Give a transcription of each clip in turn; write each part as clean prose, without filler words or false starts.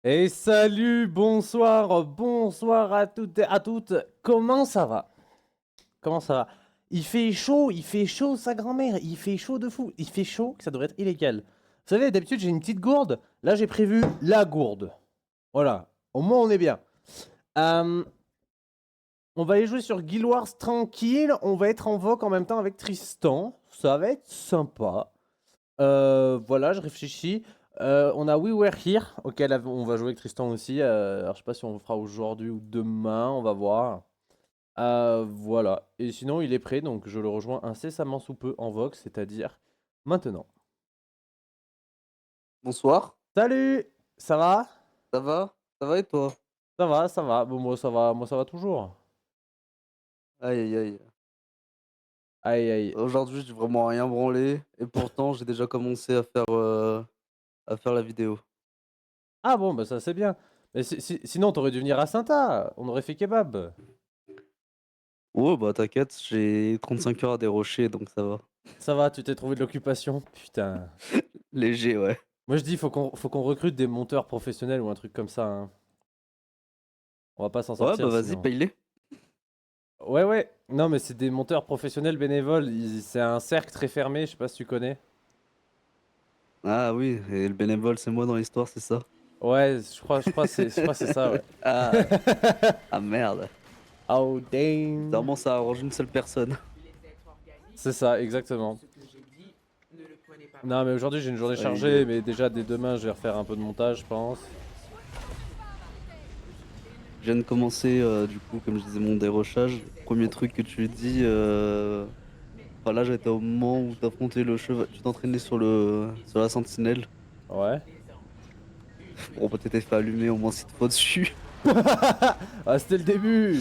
Et salut, bonsoir à toutes et à toutes. Comment ça va? Comment ça va? Il fait chaud, sa grand-mère. Il fait chaud de fou. Il fait chaud, que ça devrait être illégal. Vous savez, d'habitude, j'ai une petite gourde. Là, j'ai prévu la gourde. Voilà. Au moins, on est bien. Euh, on va aller jouer sur Guild Wars tranquille. On va être en voc en même temps avec Tristan. Ça va être sympa. Voilà, je réfléchis. On a We Were Here, on va jouer avec Tristan aussi. Alors, je sais pas si on le fera aujourd'hui ou demain, on va voir. Voilà. Et sinon, il est prêt, donc je le rejoins incessamment sous peu en Vox, c'est-à-dire maintenant. Bonsoir, Salut! Ça va? ça va? Ça va et toi? Ça va, ça va. Bon, moi ça va toujours. Aïe aïe aïe. Aïe aïe. Aujourd'hui, j'ai vraiment rien branlé et pourtant j'ai déjà commencé à faire la vidéo. Ah bon, bah ça c'est bien. Mais sinon, t'aurais dû venir à Saint-A, on aurait fait kebab. Ouais, bah t'inquiète, j'ai 35 heures à dérocher donc ça va. Ça va, tu t'es trouvé de l'occupation? Putain. Léger, ouais. Moi je dis, faut qu'on recrute des monteurs professionnels ou un truc comme ça, hein. On va pas s'en Ouais, bah sortir vas-y, sinon. paye-les. Ouais, ouais. Non, mais c'est des monteurs professionnels bénévoles. C'est un cercle très fermé, je sais pas si tu connais. Ah oui, et le bénévole, c'est moi dans l'histoire, c'est ça? Ouais, je crois que c'est ça, ouais. Ah, ah merde. Oh, damn. Bizarrement, ça arrange une seule personne. C'est ça, exactement. Non, mais aujourd'hui, j'ai une journée Aïe aïe chargée, aïe. mais déjà, dès demain, je vais refaire un peu de montage, je pense. Je viens de commencer, du coup, comme je disais, mon dérochage. Premier truc que tu dis, enfin là, j'étais au moment où t'affrontais le cheval, tu t'entraînais sur la sentinelle. Ouais. Bon, bah, t'étais fait allumer au moins 6 fois dessus. Ah, c'était le début.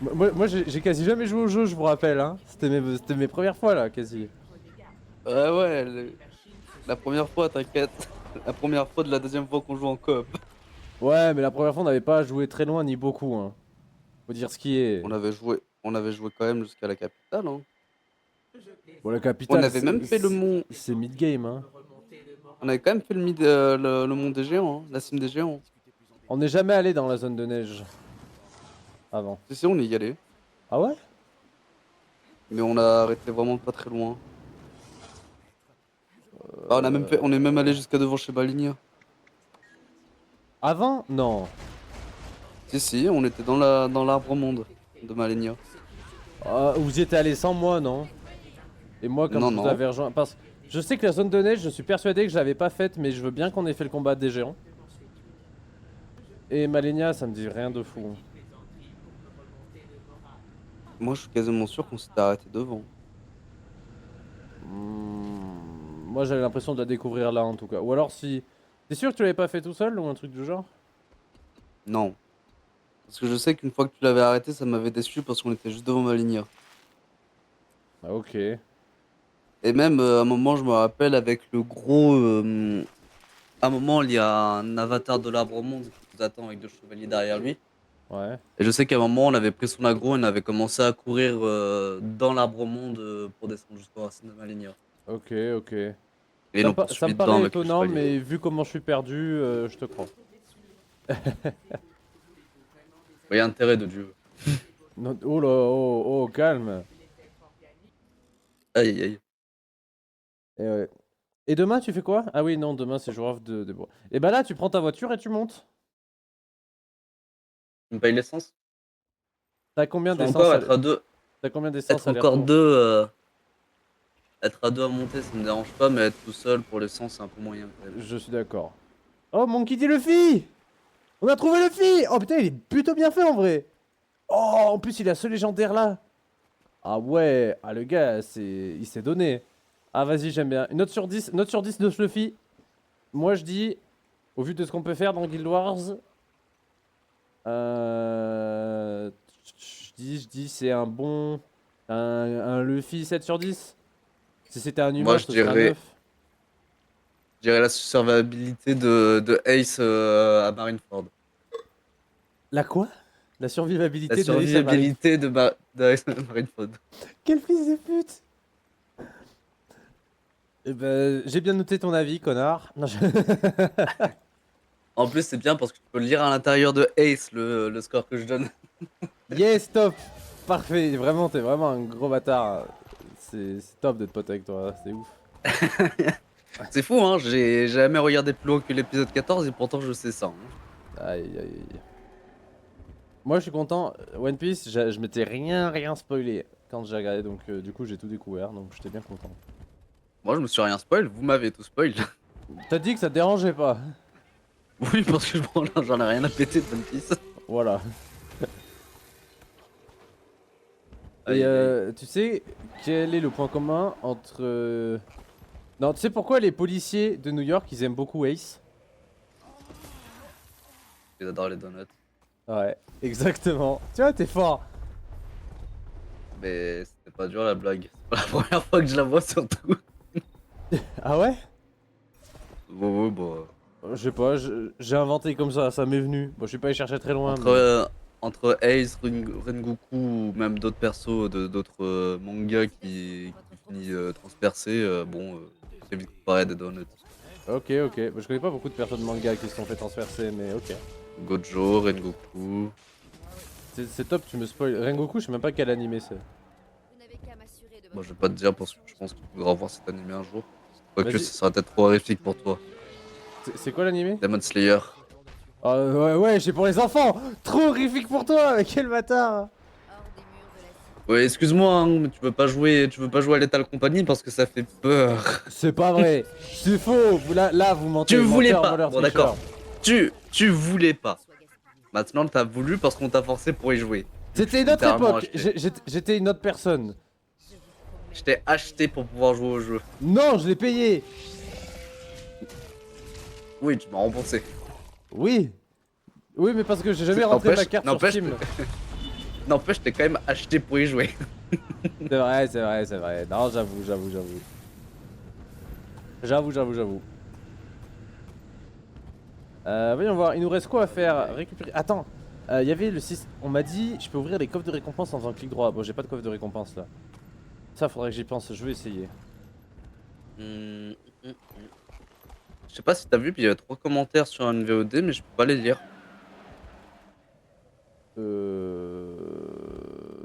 Moi, j'ai quasi jamais joué au jeu, je vous rappelle, hein. C'était mes premières fois, là, quasi. Ouais, ouais, la première fois, t'inquiète. La première fois de la deuxième fois qu'on joue en coop. Ouais, mais la première fois, on n'avait pas joué très loin ni beaucoup, hein. Faut dire ce qui est. On avait joué quand même jusqu'à la capitale, hein. Bon, la On capitale, avait même fait le mont. c'est mid-game, hein. On avait quand même fait le mont des géants, hein, la cime des géants. On n'est jamais allé dans la zone de neige avant. Si, si, on est y allé. Ah ouais? Mais on a arrêté vraiment pas très loin. Bah, on est même allé jusqu'à devant chez Baligna. Avant? Non. Si, si, on était dans l'arbre monde de Malenia. Vous y étiez allé sans moi, non? Et moi, quand Non, je vous non. avais rejoint. Parce je sais que la zone de neige, je suis persuadé que je l'avais pas faite, mais je veux bien qu'on ait fait le combat des géants. Et Malenia, ça me dit rien de fou. Moi, je suis quasiment sûr qu'on s'était arrêté devant. Moi, j'avais l'impression de la découvrir là, en tout cas. Ou alors, si. T'es sûr que tu l'avais pas fait tout seul ou un truc du genre? Non. Parce que je sais qu'une fois que tu l'avais arrêté, ça m'avait déçu parce qu'on était juste devant Maligna. Ah, ok. Et même à un moment, je me rappelle avec le gros. À un moment, il y a un avatar de l'arbre monde qui nous attend avec 2 chevaliers derrière lui. Ouais. Et je sais qu'à un moment, on avait pris son aggro et on avait commencé à courir dans l'arbre monde pour descendre jusqu'aux racines de Maligna. Ok, ok. Et ils Ça me, l'ont pa- ça me poursuivi dedans paraît avec le étonnant, chevalier. mais vu comment je suis perdu, je te crois. Il y a intérêt de Dieu. Oh là, oh, calme. Aïe, aïe, aïe. Et, ouais. Et demain, tu fais quoi? Ah oui, non, demain, c'est jour off de bois. Et bah là, tu prends ta voiture et tu montes. Tu me payes l'essence? T'as combien Je vais d'essence encore aller... être à deux. T'as combien d'essence Être encore aller-retour? deux. Être à deux à monter, ça me dérange pas, mais être tout seul pour l'essence, c'est un peu moyen quand même. Je suis d'accord. Oh, Monkey D. Luffy! On a trouvé Luffy! Oh putain, il est plutôt bien fait en vrai! Oh, en plus, il a ce légendaire là! Ah ouais, ah le gars, il s'est donné. Ah vas-y, j'aime bien. Une note sur 10 de ce Luffy. Moi je dis, au vu de ce qu'on peut faire dans Guild Wars, euh... je dis c'est un bon... un Luffy 7 sur 10. Si c'était un Moi, humain, ce serait un 9. je dirais la survivabilité de Ace à Marineford. La quoi? La La survivabilité de Ace à Marine. survivabilité de Ace à Marineford. Quel fils de pute! Eh ben, j'ai bien noté ton avis, connard. Non, En plus, c'est bien parce que tu peux lire à l'intérieur de Ace le score que je donne. Yes, top. Parfait, vraiment, t'es vraiment un gros bâtard. C'est top d'être pote avec toi, c'est ouf. C'est fou, hein, j'ai jamais regardé plus loin que l'épisode 14 et pourtant je sais ça, hein. Aïe, aïe, aïe. Moi, je suis content. One Piece, je m'étais rien spoilé quand j'ai regardé, donc du coup, j'ai tout découvert, donc j'étais bien content. Moi, je me suis rien spoil, vous m'avez tout spoil. T'as dit que ça te dérangeait pas. Oui, parce que j'en ai rien à péter de One Piece. Voilà. Et Aïe, aïe, aïe. tu sais quel est le point commun entre... Non, tu sais pourquoi les policiers de New York, ils aiment beaucoup Ace? J'adore les donuts. Ouais, exactement. Tu vois, t'es fort. Mais c'était pas dur la blague. C'est pas la première fois que je la vois surtout. Ah ouais? Bon, ouais, bon. Je sais pas, j'ai inventé comme ça m'est venu. Bon, je suis pas allé chercher très loin, Entre, mais... entre Ace, Rengoku ou même d'autres persos d'autres mangas qui finissent transpercés, bon, c'est vite comparé à des donuts. Ok, ok. Bah, je connais pas beaucoup de personnes manga qui se sont fait transpercer, mais ok. Gojo, Rengoku. C'est top, tu me spoil. Rengoku, je sais même pas quel animé c'est. Moi, je vais pas te dire parce que je pense qu'il faudra voir cet animé un jour. Quoique, Vas-y, ce sera peut-être trop horrifique pour toi. c'est quoi l'animé? Demon Slayer. Ah ouais, ouais, c'est pour les enfants. Trop horrifique pour toi, mais quel bâtard. Ouais, excuse-moi, hein, mais tu veux pas jouer à Lethal Company parce que ça fait peur. C'est pas vrai, c'est faux. Là, vous Tu mentez, voulais menteur, pas. voleur, Bon, d'accord. tricheur. Tu voulais pas. Maintenant, t'as voulu parce qu'on t'a forcé pour y jouer. Vu que je C'était t'ai une autre littéralement époque. acheté. J'étais une autre personne. Je t'ai acheté pour pouvoir jouer au jeu. Non, je l'ai payé. Oui, tu m'as remboursé. Oui. Oui, mais parce que j'ai jamais rentré ma carte sur Steam. N'empêche, je t'ai quand même acheté pour y jouer. C'est vrai, c'est vrai, c'est vrai. Non, j'avoue. J'avoue. Voyons voir, il nous reste quoi à faire? Récupérer. Attends, il y avait le 6. On m'a dit, je peux ouvrir les coffres de récompense en faisant clic droit. Bon, j'ai pas de coffre de récompense là. Ça, faudrait que j'y pense, je vais essayer. Hum, hum, hum. Je sais pas si t'as vu, puis il y a 3 commentaires sur une VOD, mais je peux pas les lire.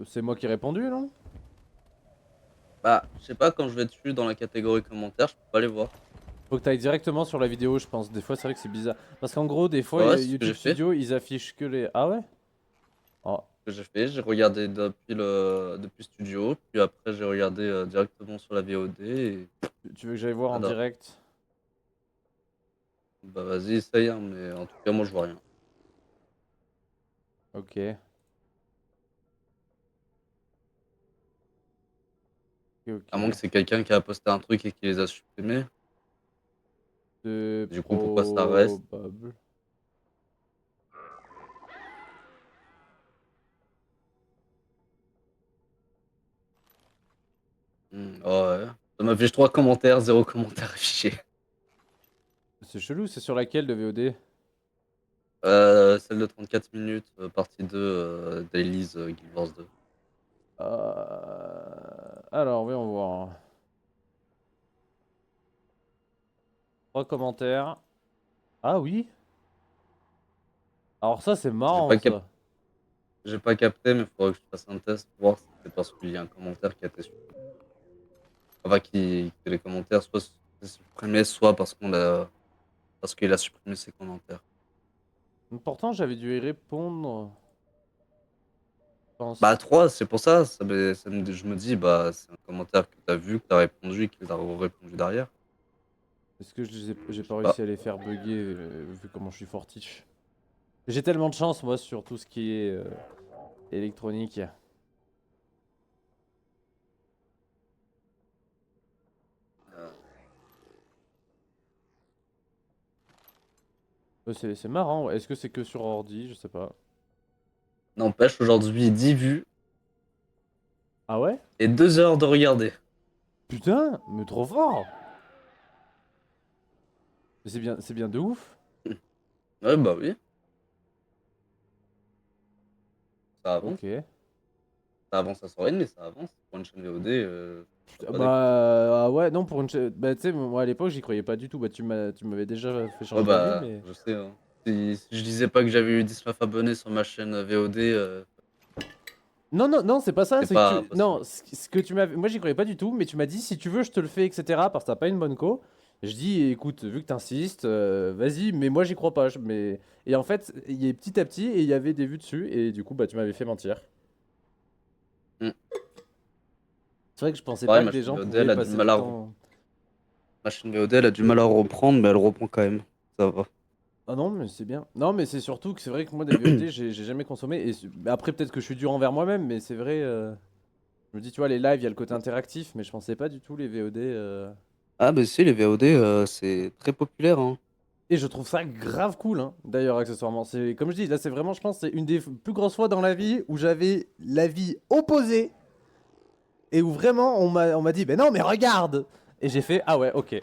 C'est moi qui ai répondu, non? Bah, je sais pas, quand je vais dessus dans la catégorie commentaires, je peux pas les voir. Faut que t'ailles directement sur la vidéo, je pense. Des fois, c'est vrai que c'est bizarre. Parce qu'en gros, des fois, Bah ouais, c'est ce que YouTube j'ai fait. Studio, ils affichent que les. Ah ouais? Oh, Ce que j'ai fait, j'ai regardé depuis Studio, puis après j'ai regardé directement sur la VOD et tu veux que j'aille voir en nada. direct? Bah vas-y, essaye, hein, mais en tout cas, moi je vois rien. Ok. À moins que Ok. c'est quelqu'un qui a posté un truc et qui les a supprimés. C'est Du coup, pourquoi ça reste? probable. Ouais. Ça m'affiche 3 commentaires, 0 commentaire affiché. C'est chelou, c'est sur laquelle de VOD? Celle de 34 minutes, partie 2, Dailies Guild Wars 2. Alors, voyons voir. 3 commentaires. Ah oui? Alors ça, c'est J'ai marrant, pas, cap- ça. j'ai pas capté, mais il faudrait que je fasse un test pour voir si c'est parce qu'il y a un commentaire qui a été supprimé. Enfin, que les commentaires soit supprimés, soit parce qu'il a supprimé ses commentaires. Pourtant, j'avais dû y répondre. Je Bah pense. 3 c'est pour ça, je me dis, bah c'est un commentaire que t'as vu, que t'as répondu et qu'il t'a répondu derrière. Est-ce que j'ai Je sais pas pas. réussi à les faire bugger vu comment je suis fortiche? J'ai tellement de chance, moi, sur tout ce qui est électronique. Euh, C'est marrant. Ouais. Est-ce que c'est que sur ordi? Je sais pas. N'empêche, aujourd'hui, 10 vues Ah ouais? et 2 heures de regarder. Putain, mais trop fort! Mais c'est bien de ouf. Ouais, bah oui, ça avance. Ok. Ça avance à son rythme, mais ça avance. Pour une chaîne VOD, je suis Putain, pas bah d'accord. ouais, non, pour une. Bah tu sais, moi à l'époque, j'y croyais pas du tout. Bah tu m'avais déjà fait Ouais, changer d'avis, bah, mais. je sais, hein. Si je disais pas que j'avais eu 19 abonnés sur ma chaîne VOD, Non, non, non, c'est pas ça, c'est c'est que pas tu... Non, possible. ce que tu m'as... Moi, j'y croyais pas du tout, mais tu m'as dit, si tu veux, je te le fais, etc., parce que t'as pas une bonne co. Je dis, écoute, vu que t'insistes, vas-y, mais moi, j'y crois pas. Mais... Et en fait, il y a petit à petit, et il y avait des vues dessus, et du coup, bah, tu m'avais fait mentir. Mm. C'est vrai que je pensais pas Pareil, que des gens Elle pouvaient a du passer mal du à temps... ma chaîne VOD, elle a du mal à reprendre, mais elle reprend quand même. Ça va. Ah non, mais c'est bien. Non, mais c'est surtout que c'est vrai que moi, des VOD, j'ai jamais consommé. Mais après, peut-être que je suis dur envers moi-même, mais c'est vrai. Je me dis, tu vois, les lives, il y a le côté interactif, mais je pensais pas du tout les VOD. Ah, bah si, les VOD, c'est très populaire, hein. Et je trouve ça grave cool, hein, d'ailleurs, accessoirement. C'est, comme je dis, là, c'est vraiment, je pense, c'est une des plus grosses fois dans la vie où j'avais l'avis opposé et où vraiment on m'a dit, ben non, mais regarde! Et j'ai fait, ah ouais, ok.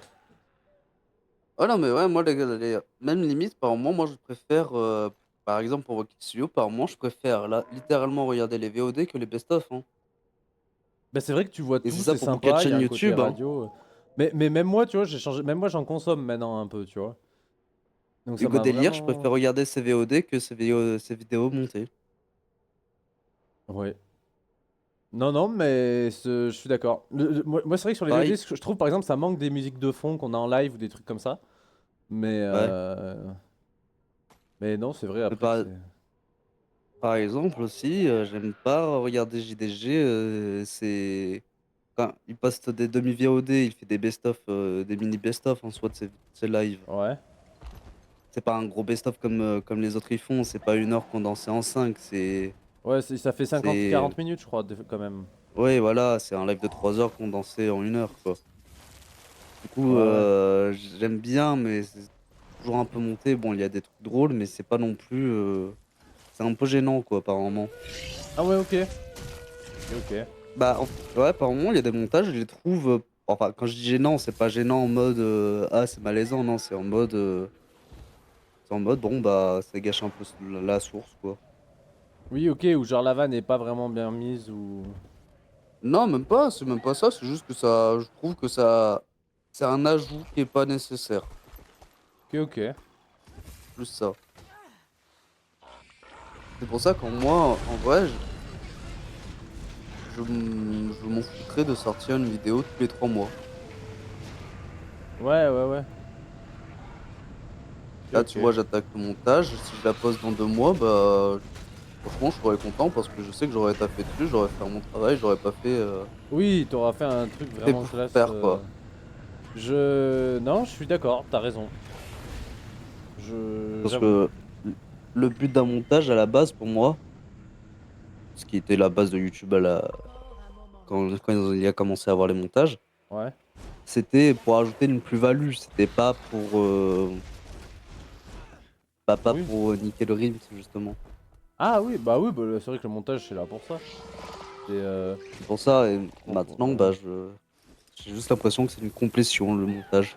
Oh non, mais ouais, moi, même limite, par moment, moi, je préfère, par exemple, pour Rocket Studio, par moment, je préfère là, littéralement regarder les VOD que les best-of, hein. Ben c'est vrai que tu vois Et c'est tout, ça c'est pour beaucoup de sympa, il y a chaînes un côté YouTube, hein. radio. Mais même moi, tu vois, j'ai changé. Même moi, j'en consomme maintenant un peu, tu vois. Donc ça Hugo m'a Délire, je préfère vraiment. regarder ses VOD que ses vidéos montées. Ouais. Non, non, mais je suis d'accord. Moi, c'est vrai que sur les VOD, Pareil, je trouve par exemple, ça manque des musiques de fond qu'on a en live ou des trucs comme ça. Mais, ouais. mais non, c'est vrai Mais après que c'est. par exemple aussi, j'aime pas regarder JDG, c'est... Quand il poste des demi-VOD, il fait des best-of, des mini best-of en soi de ses lives. Ouais. C'est pas un gros best-of comme les autres ils font, c'est pas 1 heure condensée en 5, Ouais, ça fait 50 c'est... 40 minutes, je crois, quand même. Ouais, voilà, c'est un live de 3 heures condensé en 1 heure, quoi. Du coup, Ouais, ouais. j'aime bien, mais c'est toujours un peu monté. Bon, il y a des trucs drôles, mais c'est pas non plus... C'est un peu gênant, quoi, par moment. Ah ouais, ok. Ok, ok. Bah, ouais, par moment, il y a des montages, je les trouve... Enfin, quand je dis gênant, c'est pas gênant en mode ah, c'est malaisant, non, c'est en mode... C'est en mode, bon, bah, ça gâche un peu la source, quoi. Oui, ok, ou genre la vanne n'est pas vraiment bien mise ou. Non, même pas, c'est même pas ça, c'est juste que ça... Je trouve que ça... C'est un ajout qui est pas nécessaire. Ok, ok. Plus ça. C'est pour ça qu'en moi, en vrai, je m'en foutrais de sortir une vidéo tous les 3 mois. Ouais, ouais, ouais. Ok, Là, tu ok. vois, j'attaque le montage. Si je la poste dans 2 mois, bah, franchement, je serais content parce que je sais que j'aurais taffé dessus, j'aurais fait mon travail, j'aurais pas fait, Oui, t'auras fait un truc fait vraiment pour classe. faire, quoi. Non, je suis d'accord, t'as raison. Parce J'avoue. que le but d'un montage, à la base, pour moi, ce qui était la base de YouTube quand il a commencé à avoir les montages, Ouais. c'était pour ajouter une plus-value. C'était pas Oui. pour niquer le rythme, justement. Ah oui, bah oui, bah, c'est vrai que le montage, c'est là pour ça. C'est. C'est pour ça, et maintenant, Ouais. bah, j'ai juste l'impression que c'est une complétion, le montage.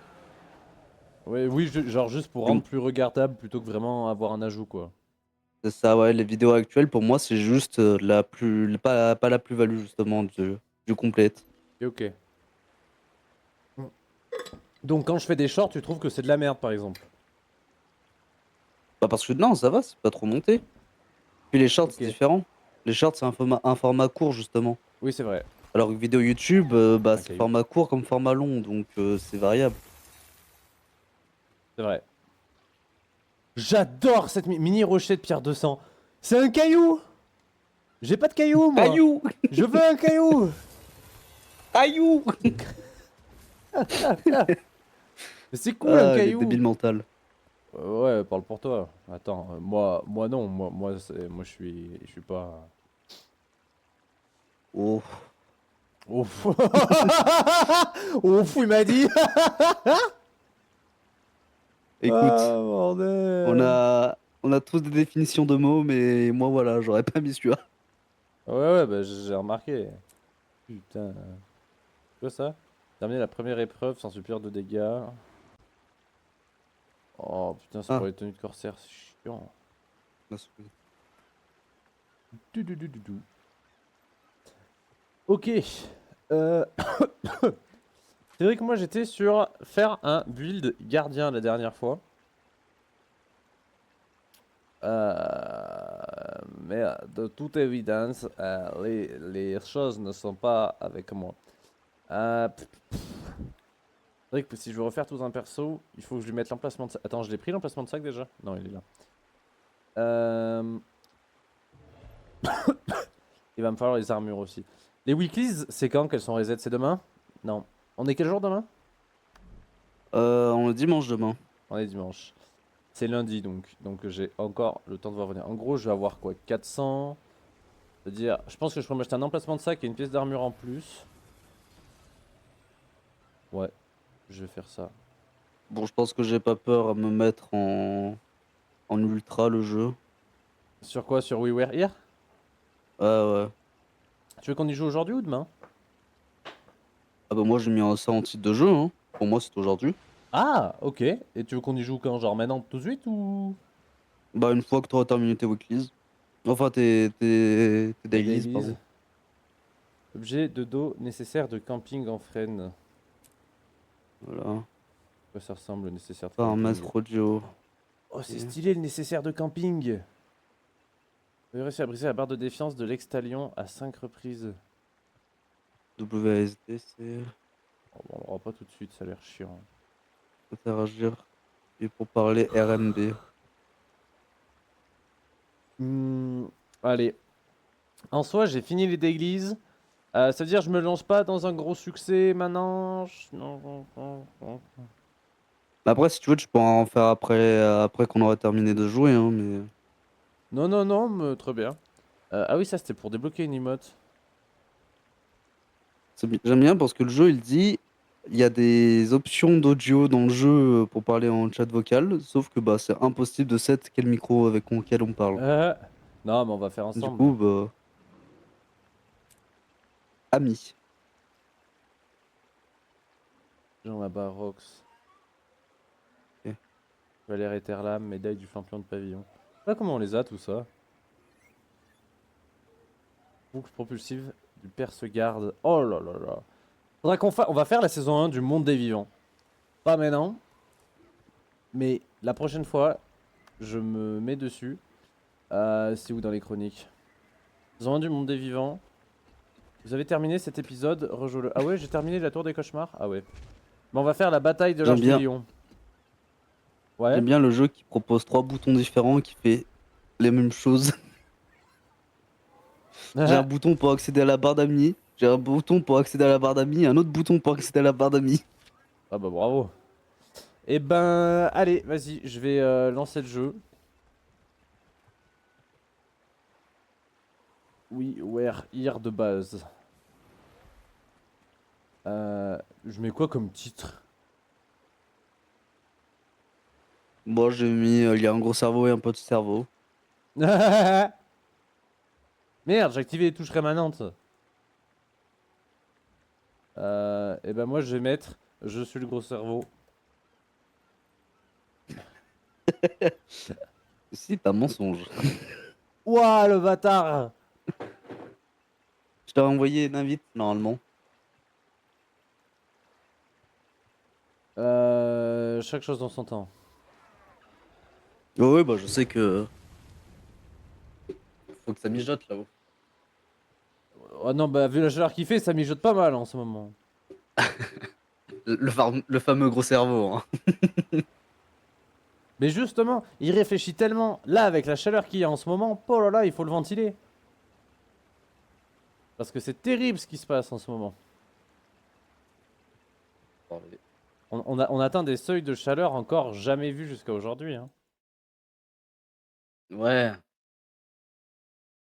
Ouais, oui, genre juste pour rendre Du- plus regardable plutôt que vraiment avoir un ajout, quoi. C'est ça, ouais, les vidéos actuelles, pour moi, c'est juste pas la plus-value, justement, du complète. Ok, ok. Donc quand je fais des shorts, tu trouves que c'est de la merde, par exemple? Bah, parce que non, ça va, c'est pas trop monté. Puis les shorts, c'est Ok. différent. Les shorts, c'est un format court, justement. Oui, c'est vrai. Alors que vidéo YouTube, bah, Un c'est caillou. format court comme format long, donc c'est variable. C'est vrai. J'adore cette mini rocher de pierre 200. C'est un caillou! J'ai pas de caillou, moi! Aïou! Je veux un caillou! Aïou! Mais c'est cool un Ah, les caillou! débiles mentales. Ouais, parle pour toi. Attends, moi non, je suis pas. Oh. Ouf! Ouf, il m'a dit! Écoute, Ah, on bordel! a, on a tous des définitions de mots, mais moi, voilà, j'aurais pas mis celui-là. Ouais, ouais, bah j'ai remarqué. Putain. C'est quoi ça? Terminer la première épreuve sans subir de dégâts. Oh putain, c'est pour Ah, les tenues de corsaire, c'est chiant. Du. Ok. Euh, C'est vrai que moi j'étais sur faire un build gardien la dernière fois. Mais de toute évidence, les choses ne sont pas avec moi. C'est vrai que si je veux refaire tout un perso, il faut que je lui mette l'emplacement de sac. Attends, je l'ai pris l'emplacement de sac déjà? Non, il est là. Il va me falloir les armures aussi. Les weeklies, c'est quand qu'elles sont reset? C'est demain? Non. On est quel jour demain? On est dimanche demain. On est dimanche. C'est lundi donc j'ai encore le temps de voir venir. En gros, je vais avoir quoi? 400. C'est-à-dire, je pense que je pourrais m'acheter un emplacement de sac et une pièce d'armure en plus. Ouais, je vais faire ça. Bon, je pense que j'ai pas peur à me mettre en ultra le jeu. Sur quoi? Sur WiiWare hier? Ouais. Tu veux qu'on y joue aujourd'hui ou demain? Ah bah moi j'ai mis ça en titre de jeu, hein. Pour moi c'est aujourd'hui. Ah, ok. Et tu veux qu'on y joue quand? Genre maintenant tout de suite ou? Bah une fois que tu auras terminé tes weeklies. Enfin tes Les dailies, dailies. pardon. Objet de dos nécessaire de camping en frêne. Voilà. À quoi ça ressemble le nécessaire de camping? Paramètres audio. Oh, c'est Ok. stylé le nécessaire de camping! Vous avez réussi à briser la barre de défiance de l'extalion à 5 reprises. WASD, c'est Oh, bon, on l'aura pas tout de suite, ça a l'air chiant. interagir. Et pour parler RMB. Allez. En soi, j'ai fini les dailies. Ça veut dire que je me lance pas dans un gros succès maintenant. Non. Bah après si tu veux tu peux en faire après qu'on aura terminé de jouer, hein, mais. Non, mais très bien. Ah oui, ça c'était pour débloquer une emote. J'aime bien parce que le jeu il dit il y a des options d'audio dans le jeu pour parler en chat vocal, sauf que bah c'est impossible de set quel micro avec lequel on parle. Euh, Non, mais on va faire Du ensemble. coup, bah. Ami. Jean la Barox. Ok. Valère Eterlam, médaille du champion de pavillon. Je sais pas comment on les a tout ça. Boucle propulsive du Perce-Garde. Oh là là là. Faudra on va faire la saison 1 du monde des vivants. Pas maintenant. Mais la prochaine fois, je me mets dessus. C'est où dans les chroniques? Saison 1 du monde des vivants. Vous avez terminé cet épisode, rejoue-le. Ah ouais, j'ai terminé la tour des cauchemars? Ah ouais. Bon, on va faire la bataille de J'aime l'Arche du bien, Lion. Ouais. j'aime bien le jeu qui propose 3 boutons différents qui fait les mêmes choses. J'ai un Ah bouton pour accéder à la barre d'amis, j'ai un bouton pour accéder à la barre d'amis, un autre bouton pour accéder à la barre d'amis. bah bravo. Eh ben, allez, vas-y, je vais lancer le jeu. Oui, where here de base. Je mets quoi comme titre? Moi j'ai mis il y a un gros cerveau et un petit cerveau. Merde, j'ai activé les touches rémanentes. Et ben moi je vais mettre je suis le gros cerveau. C'est un mensonge. Ouah le bâtard. Je t'avais envoyé une invite normalement. Chaque chose dans son temps. Ouais, bah je sais que faut que ça mijote là-haut. Oh non bah vu la chaleur qu'il fait ça mijote pas mal en ce moment. Le fameux gros cerveau, hein. Mais justement, il réfléchit tellement. Là avec la chaleur qu'il y a en ce moment, oh là là, il faut le ventiler. Parce que c'est terrible ce qui se passe en ce moment. On atteint des seuils de chaleur encore jamais vus jusqu'à aujourd'hui. Hein. Ouais.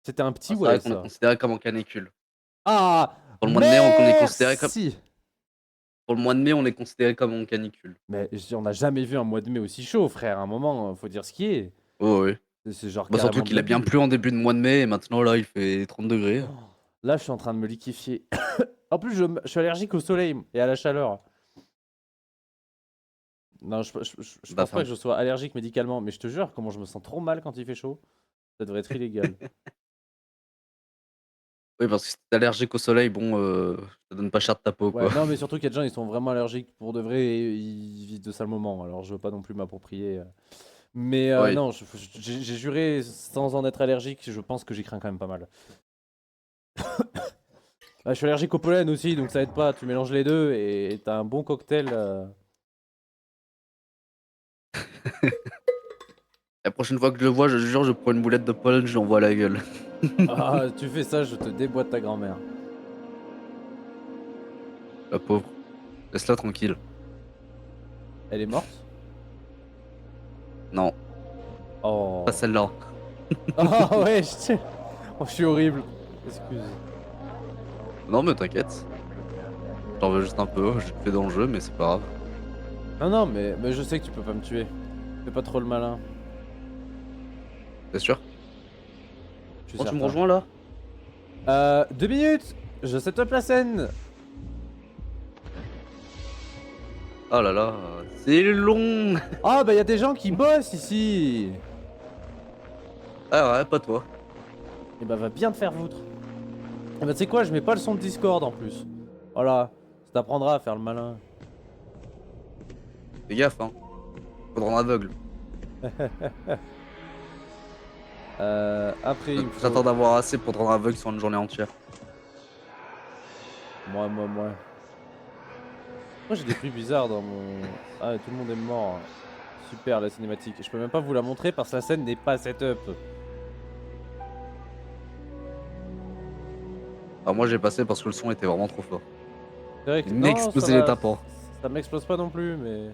C'était un petit Ah, c'est ouais vrai qu'on est ça. considéré comme en canicule. Ah Pour le mois de mai, on est considéré comme. merci. Pour le mois de mai, on est considéré comme en canicule. Mais on n'a jamais vu un mois de mai aussi chaud, frère. À un moment, faut dire ce qui est. Oh, oui. C'est genre Bah, surtout carrément de qu'il a bien l'abus. plu en début de mois de mai et maintenant là il fait 30 degrés. Oh, là, je suis en train de me liquéfier. En plus, je suis allergique au soleil et à la chaleur. Non, je Bah, pense pas que je sois allergique médicalement, mais je te jure, comment je me sens trop mal quand il fait chaud. Ça devrait être illégal. oui, parce que si t'es allergique au soleil, bon, ça donne pas cher de ta peau Ouais, quoi. non, mais surtout qu'il y a des gens, ils sont vraiment allergiques pour de vrai et ils vivent de ça le moment. Alors, je veux pas non plus m'approprier. Mais Oui. non, j'ai juré sans en être allergique, je pense que j'y crains quand même pas mal. Je suis allergique au pollen aussi, donc ça aide pas. Tu mélanges les deux et t'as un bon cocktail. La prochaine fois que je le vois, je jure, je prends une boulette de pollen, je l'envoie à la gueule. Ah, tu fais ça, je te déboîte ta grand-mère. La pauvre. Laisse-la tranquille. Elle est morte? Non, pas Oh. celle-là. Ah ouais, oh, je suis horrible. Excuse. Non, mais t'inquiète. J'en veux juste un peu, j'ai fait dans le jeu, mais c'est pas grave. Non, non, mais je sais que tu peux pas me tuer. Fais pas trop le malin. T'es sûr? Je suis Bon, tu me certain. rejoins là? 2 minutes! Je set up la scène! Oh là là, c'est long! Ah, bah y'a des gens qui bossent ici! Ah ouais, pas toi. Et bah va bien te faire foutre. Et bah tu sais quoi, je mets pas le son de Discord en plus. Voilà, ça t'apprendra à faire le malin. Fais gaffe, hein. Faut te rendre aveugle. Après il me J'attends faut... d'avoir assez pour te rendre aveugle sur une journée entière. Moi. Moi j'ai des bruits bizarres dans mon... Ah, tout le monde est mort. Super la cinématique. Je peux même pas vous la montrer parce que la scène n'est pas setup. Alors moi j'ai passé parce que le son était vraiment trop fort. C'est vrai que... Il Non, ça m'explosait les va. tympans. Ça m'explose pas non plus, mais...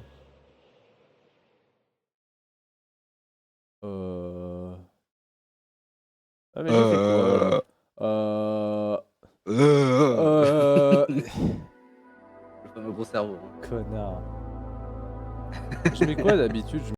Ah mais j'ai fait quoi là? Euh... Euh... Le Euh... fameux gros cerveau. Hein. Connard. Je mets quoi d'habitude?